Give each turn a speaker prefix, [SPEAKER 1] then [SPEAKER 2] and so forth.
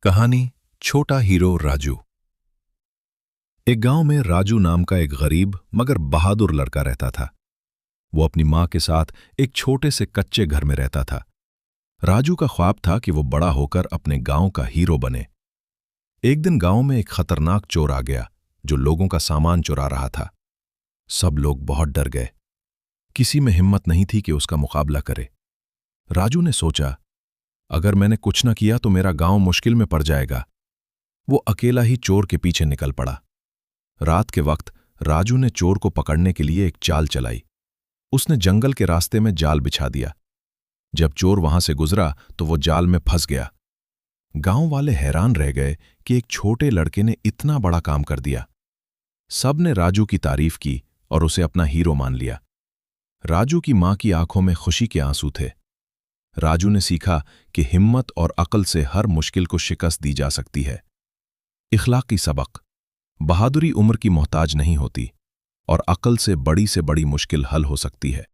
[SPEAKER 1] कहानी छोटा हीरो राजू। एक गांव में राजू नाम का एक गरीब मगर बहादुर लड़का रहता था। वो अपनी मां के साथ एक छोटे से कच्चे घर में रहता था। राजू का ख्वाब था कि वो बड़ा होकर अपने गांव का हीरो बने। एक दिन गांव में एक खतरनाक चोर आ गया जो लोगों का सामान चुरा रहा था। सब लोग बहुत डर गए। किसी में हिम्मत नहीं थी कि उसका मुकाबला करे। राजू ने सोचा, अगर मैंने कुछ न किया तो मेरा गांव मुश्किल में पड़ जाएगा। वो अकेला ही चोर के पीछे निकल पड़ा। रात के वक्त राजू ने चोर को पकड़ने के लिए एक चाल चलाई। उसने जंगल के रास्ते में जाल बिछा दिया। जब चोर वहां से गुजरा तो वो जाल में फंस गया। गांव वाले हैरान रह गए कि एक छोटे लड़के ने इतना बड़ा काम कर दिया। सब ने राजू की तारीफ की और उसे अपना हीरो मान लिया। राजू की मां की आंखों में खुशी के आंसू थे। राजू ने सीखा कि हिम्मत और अक्ल से हर मुश्किल को शिकस्त दी जा सकती है। इखलाकी सबक: बहादुरी उम्र की मोहताज नहीं होती और अक्ल से बड़ी मुश्किल हल हो सकती है।